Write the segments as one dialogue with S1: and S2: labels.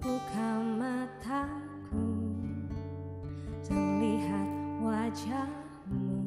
S1: buka mataku dan lihat wajahmu,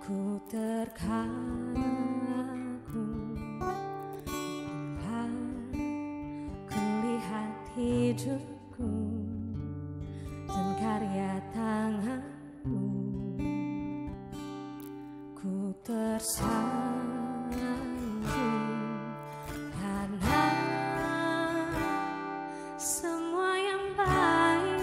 S1: ku terkagum bila ku lihat hidupku dan karya tanganmu, ku tersanjung karena semua yang baik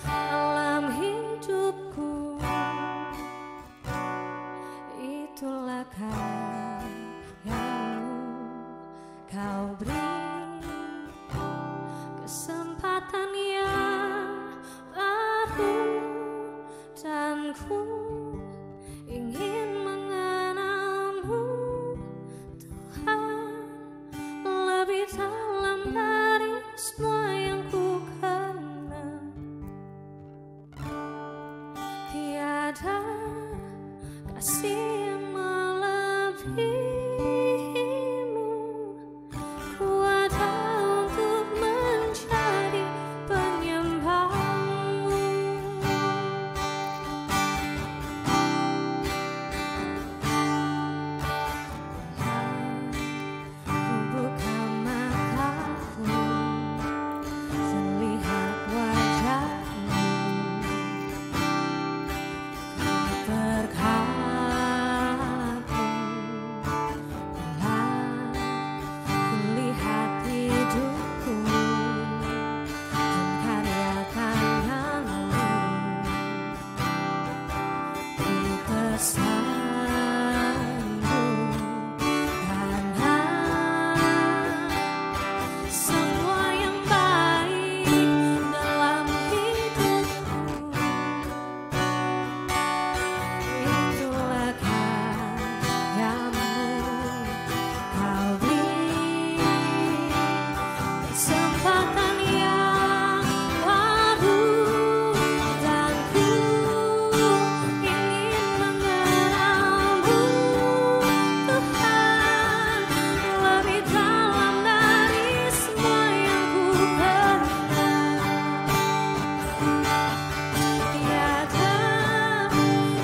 S1: dalam hidupku itulah karyamu. Kau beri kesempatan yang baru dan ku ingin mengenalmu, Tuhan, lebih dalam dari semua yang ku kenal. Tiada kasih yang melebihimu, ku ada untuk menjadi penyembahmu. Ku buka mataku dan lihat wajahmu, ku terkagum bila ku lihat hidupku dan karya tanganmu, ku tersanjung karena semua yang baik dalam hidupku itulah karyamu. Kau beri kesempatan yang baru dan ku ingin mengenalmu, Tuhan, lebih dalam dari semua yang ku kenal. Tiada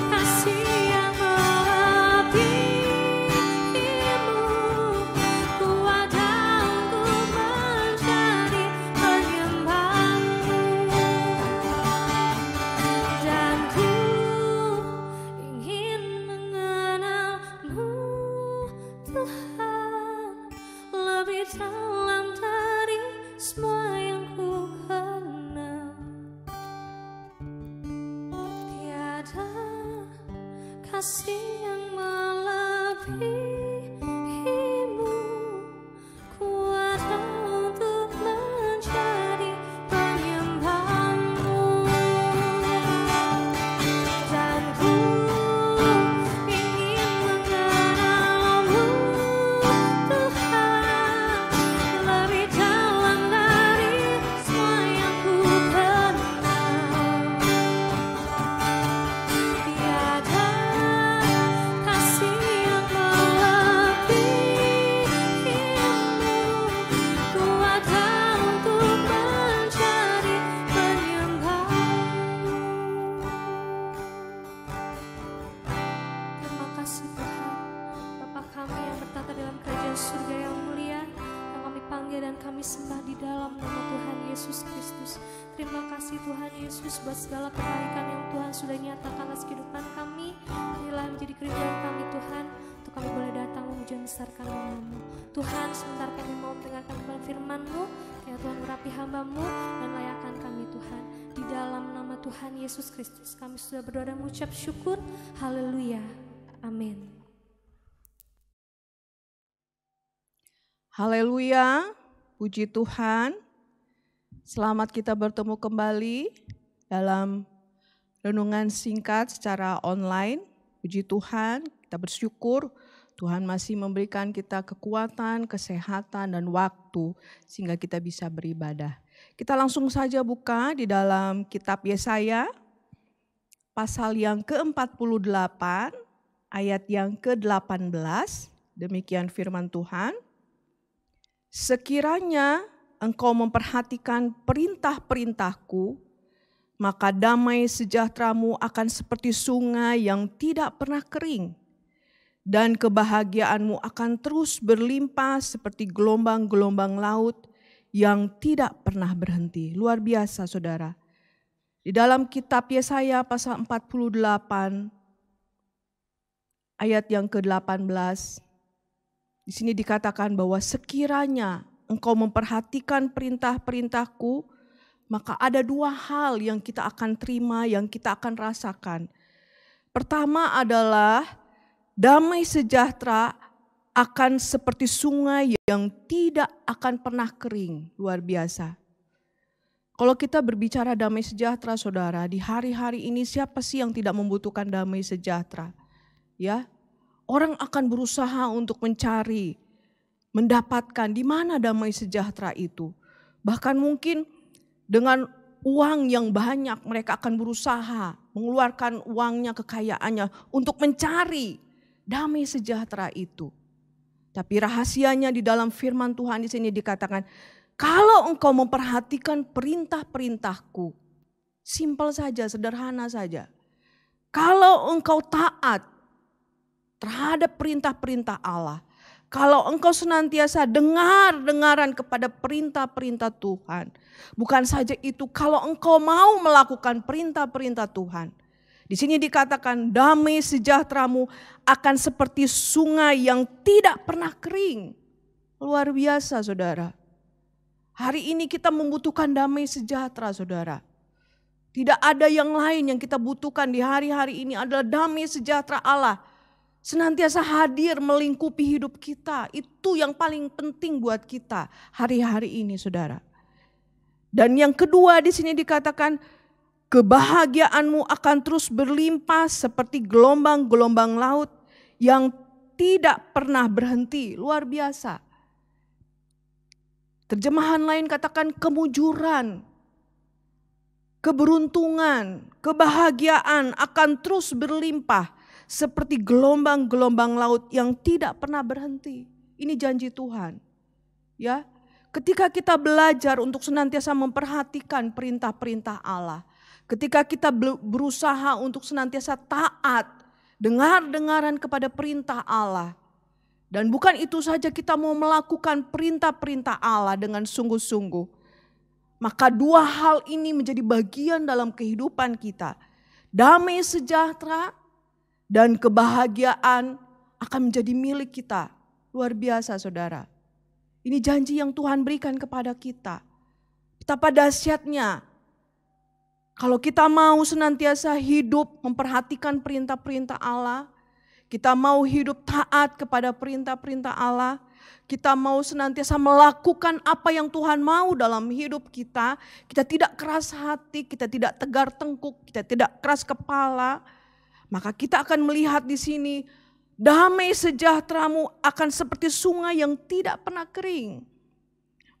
S1: kasih yang melebihimu, ku ada untuk menjadi penyembahmu, dan ku ingin mengenalmu, Tuhan, lebih dalam dari semua yang ku kenal. Tiada kasih yang melebihimu, ku ada untuk menjadi penyembahmu, dan ku ingin mengenalmu, Tuhan, lebih dalam dari semua yang ku kenal. Tiada kasih yang melebihimu, ku ada untuk menjadi penyembahmu. Terima kasih Tuhan, Bapa kami yang bertata dalam kerajaan surga yang mulia, yang kami panggil dan kami sembah di dalam nama Tuhan Yesus Kristus. Terima kasih Tuhan Yesus buat segala kebaikan yang Tuhan sudah nyatakan atas kehidupan kami. Inilah yang menjadi kerinduan kami Tuhan, untuk kami boleh datang memuji dan membesarkan nama-Mu. Tuhan, sebentar kami mau mendengarkan firman-Mu, ya Tuhan urapi hamba-Mu dan layakkan kami Tuhan. Di dalam nama Tuhan Yesus Kristus kami sudah berdoa dan mengucap syukur. Haleluya. Amin.
S2: Haleluya, puji Tuhan. Selamat kita bertemu kembali dalam renungan singkat secara online. Puji Tuhan, kita bersyukur Tuhan masih memberikan kita kekuatan, kesehatan, dan waktu sehingga kita bisa beribadah. Kita langsung saja buka di dalam kitab Yesaya, pasal yang ke-48, ayat yang ke-18. Demikian firman Tuhan. Sekiranya engkau memperhatikan perintah-perintahku, maka damai sejahteramu akan seperti sungai yang tidak pernah kering, dan kebahagiaanmu akan terus berlimpah seperti gelombang-gelombang laut yang tidak pernah berhenti. Luar biasa saudara. Di dalam kitab Yesaya pasal 48 ayat yang ke-18, di sini dikatakan bahwa sekiranya engkau memperhatikan perintah-perintahku, maka ada dua hal yang kita akan terima, yang kita akan rasakan. Pertama adalah damai sejahtera akan seperti sungai yang tidak akan pernah kering. Luar biasa. Kalau kita berbicara damai sejahtera saudara, di hari-hari ini siapa sih yang tidak membutuhkan damai sejahtera? Ya, orang akan berusaha untuk mencari, mendapatkan di mana damai sejahtera itu. Bahkan mungkin dengan uang yang banyak mereka akan berusaha mengeluarkan uangnya, kekayaannya untuk mencari damai sejahtera itu. Tapi rahasianya di dalam firman Tuhan di sini dikatakan, kalau engkau memperhatikan perintah-perintahku, simpel saja, sederhana saja. Kalau engkau taat terhadap perintah-perintah Allah, kalau engkau senantiasa dengar-dengaran kepada perintah-perintah Tuhan. Bukan saja itu, kalau engkau mau melakukan perintah-perintah Tuhan. Di sini dikatakan damai sejahteramu akan seperti sungai yang tidak pernah kering. Luar biasa saudara. Hari ini kita membutuhkan damai sejahtera saudara. Tidak ada yang lain yang kita butuhkan di hari-hari ini adalah damai sejahtera Allah. Senantiasa hadir melingkupi hidup kita. Itu yang paling penting buat kita hari-hari ini saudara. Dan yang kedua di sini dikatakan kebahagiaanmu akan terus berlimpah seperti gelombang-gelombang laut yang tidak pernah berhenti. Luar biasa. Terjemahan lain katakan kemujuran, keberuntungan, kebahagiaan akan terus berlimpah seperti gelombang-gelombang laut yang tidak pernah berhenti. Ini janji Tuhan. Ya, ketika kita belajar untuk senantiasa memperhatikan perintah-perintah Allah, ketika kita berusaha untuk senantiasa taat, dengar-dengaran kepada perintah Allah, dan bukan itu saja, kita mau melakukan perintah-perintah Allah dengan sungguh-sungguh, maka dua hal ini menjadi bagian dalam kehidupan kita. Damai sejahtera dan kebahagiaan akan menjadi milik kita. Luar biasa saudara. Ini janji yang Tuhan berikan kepada kita. Betapa dahsyatnya kalau kita mau senantiasa hidup memperhatikan perintah-perintah Allah. Kita mau hidup taat kepada perintah-perintah Allah. Kita mau senantiasa melakukan apa yang Tuhan mau dalam hidup kita. Kita tidak keras hati, kita tidak tegar tengkuk, kita tidak keras kepala. Maka kita akan melihat di sini damai sejahteramu akan seperti sungai yang tidak pernah kering.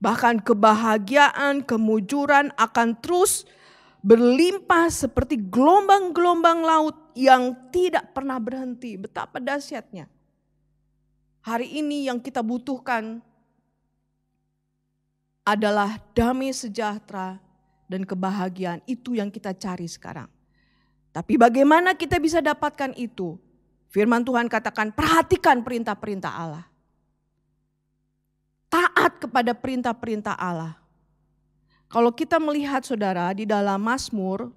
S2: Bahkan kebahagiaan, kemujuran akan terus berlimpah seperti gelombang-gelombang laut yang tidak pernah berhenti. Betapa dahsyatnya. Hari ini yang kita butuhkan adalah damai sejahtera dan kebahagiaan. Itu yang kita cari sekarang. Tapi bagaimana kita bisa dapatkan itu? Firman Tuhan katakan perhatikan perintah-perintah Allah. Taat kepada perintah-perintah Allah. Kalau kita melihat saudara di dalam Mazmur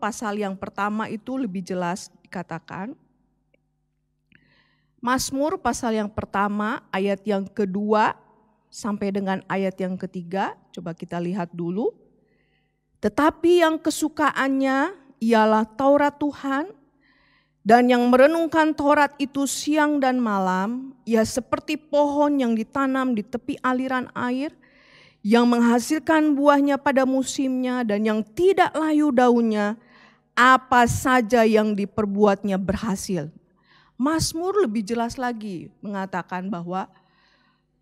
S2: pasal yang pertama itu lebih jelas dikatakan. Mazmur pasal yang pertama ayat yang kedua sampai dengan ayat yang ketiga. Coba kita lihat dulu. Tetapi yang kesukaannya ialah Taurat Tuhan, dan yang merenungkan Taurat itu siang dan malam, ia seperti pohon yang ditanam di tepi aliran air, yang menghasilkan buahnya pada musimnya dan yang tidak layu daunnya, apa saja yang diperbuatnya berhasil. Mazmur lebih jelas lagi mengatakan bahwa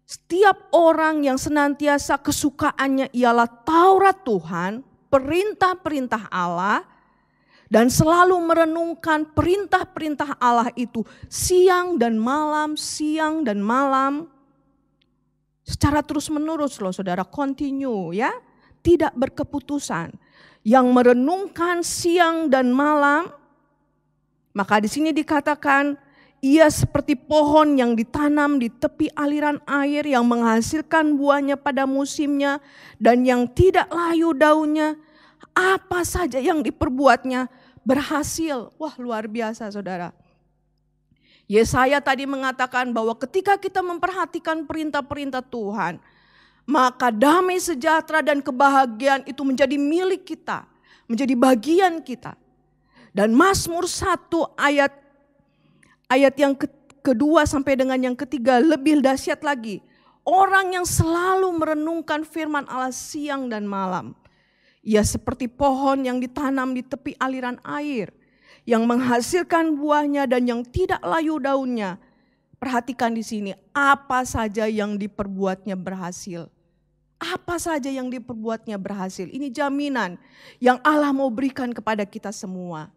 S2: setiap orang yang senantiasa kesukaannya ialah Taurat Tuhan, perintah-perintah Allah, dan selalu merenungkan perintah-perintah Allah itu siang dan malam, Secara terus-menerus loh saudara, continue ya. Tidak berkeputusan. Yang merenungkan siang dan malam. Maka di sini dikatakan, ia seperti pohon yang ditanam di tepi aliran air yang menghasilkan buahnya pada musimnya dan yang tidak layu daunnya. Apa saja yang diperbuatnya berhasil. Wah, luar biasa saudara. Yesaya tadi mengatakan bahwa ketika kita memperhatikan perintah-perintah Tuhan, maka damai sejahtera dan kebahagiaan itu menjadi milik kita, menjadi bagian kita. Dan Mazmur 1 ayat yang kedua sampai dengan yang ketiga lebih dahsyat lagi. Orang yang selalu merenungkan firman Allah siang dan malam. Ia seperti pohon yang ditanam di tepi aliran air, yang menghasilkan buahnya dan yang tidak layu daunnya. Perhatikan di sini, apa saja yang diperbuatnya berhasil. Apa saja yang diperbuatnya berhasil. Ini jaminan yang Allah mau berikan kepada kita semua.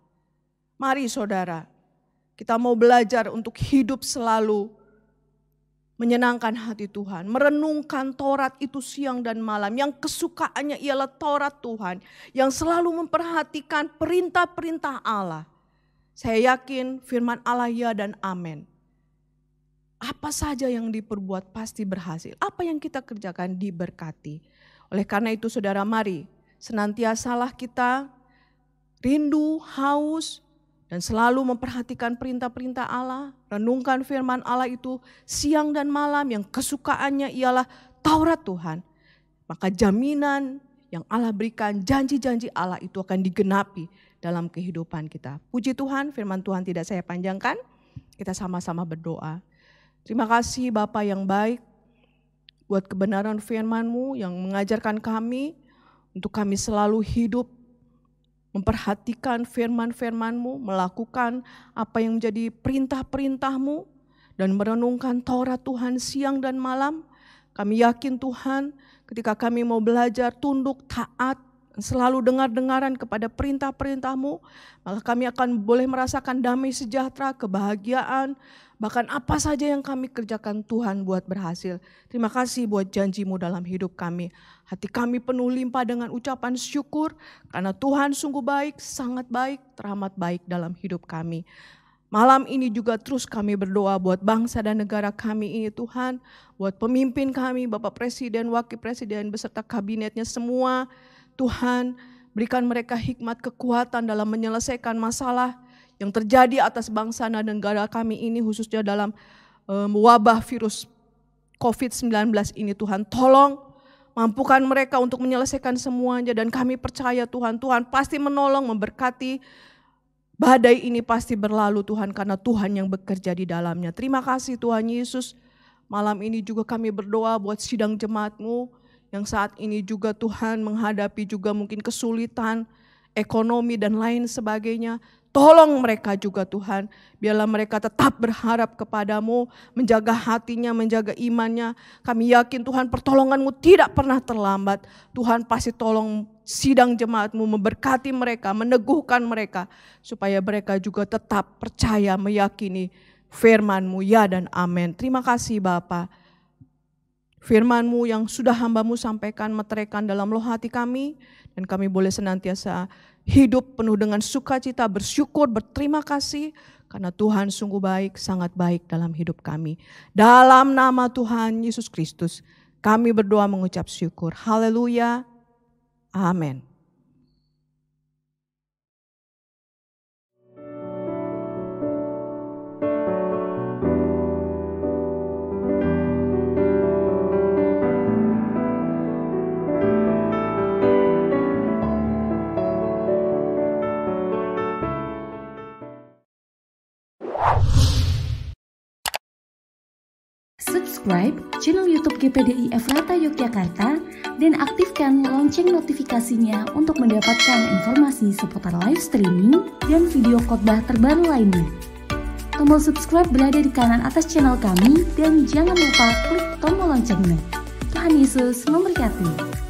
S2: Mari saudara, kita mau belajar untuk hidup selalu menyenangkan hati Tuhan. Merenungkan Taurat itu siang dan malam. Yang kesukaannya ialah Taurat Tuhan. Yang selalu memperhatikan perintah-perintah Allah. Saya yakin firman Allah ya dan amin. Apa saja yang diperbuat pasti berhasil. Apa yang kita kerjakan diberkati. Oleh karena itu saudara, mari senantiasalah kita rindu, haus, dan selalu memperhatikan perintah-perintah Allah. Renungkan firman Allah itu siang dan malam, yang kesukaannya ialah Taurat Tuhan. Maka jaminan yang Allah berikan, janji-janji Allah itu akan digenapi dalam kehidupan kita. Puji Tuhan, firman Tuhan tidak saya panjangkan. Kita sama-sama berdoa. Terima kasih Bapa yang baik buat kebenaran firman-Mu yang mengajarkan kami untuk kami selalu hidup memperhatikan firman-firman-Mu, melakukan apa yang menjadi perintah-perintah-Mu, dan merenungkan Taurat Tuhan siang dan malam. Kami yakin Tuhan, ketika kami mau belajar tunduk, taat, selalu dengar-dengaran kepada perintah-perintah-Mu, maka kami akan boleh merasakan damai sejahtera, kebahagiaan, bahkan apa saja yang kami kerjakan Tuhan buat berhasil. Terima kasih buat janji-Mu dalam hidup kami. Hati kami penuh limpah dengan ucapan syukur, karena Tuhan sungguh baik, sangat baik, teramat baik dalam hidup kami. Malam ini juga terus kami berdoa buat bangsa dan negara kami ini Tuhan, buat pemimpin kami, Bapak Presiden, Wakil Presiden, beserta kabinetnya semua. Tuhan, berikan mereka hikmat, kekuatan dalam menyelesaikan masalah yang terjadi atas bangsa dan negara kami ini, khususnya dalam wabah virus COVID-19 ini Tuhan. Tolong mampukan mereka untuk menyelesaikan semuanya, dan kami percaya Tuhan pasti menolong, memberkati. Badai ini pasti berlalu Tuhan, karena Tuhan yang bekerja di dalamnya. Terima kasih Tuhan Yesus. Malam ini juga kami berdoa buat sidang jemaat-Mu yang saat ini juga Tuhan menghadapi juga mungkin kesulitan ekonomi dan lain sebagainya. Tolong mereka juga Tuhan, biarlah mereka tetap berharap kepadamu, menjaga hatinya, menjaga imannya. Kami yakin Tuhan pertolongan-Mu tidak pernah terlambat. Tuhan pasti tolong sidang jemaat-Mu, memberkati mereka, meneguhkan mereka, supaya mereka juga tetap percaya, meyakini firman-Mu ya dan amin. Terima kasih Bapa. Firman-Mu yang sudah hamba-Mu sampaikan, meteraikan dalam loh hati kami, dan kami boleh senantiasa hidup penuh dengan sukacita, bersyukur, berterima kasih, karena Tuhan sungguh baik, sangat baik dalam hidup kami. Dalam nama Tuhan Yesus Kristus, kami berdoa mengucap syukur. Haleluya. Amin.
S3: Subscribe channel YouTube GPDI Efrata Yogyakarta dan aktifkan lonceng notifikasinya untuk mendapatkan informasi seputar live streaming dan video khotbah terbaru lainnya. Tombol subscribe berada di kanan atas channel kami dan jangan lupa klik tombol loncengnya. Tuhan Yesus memberkati.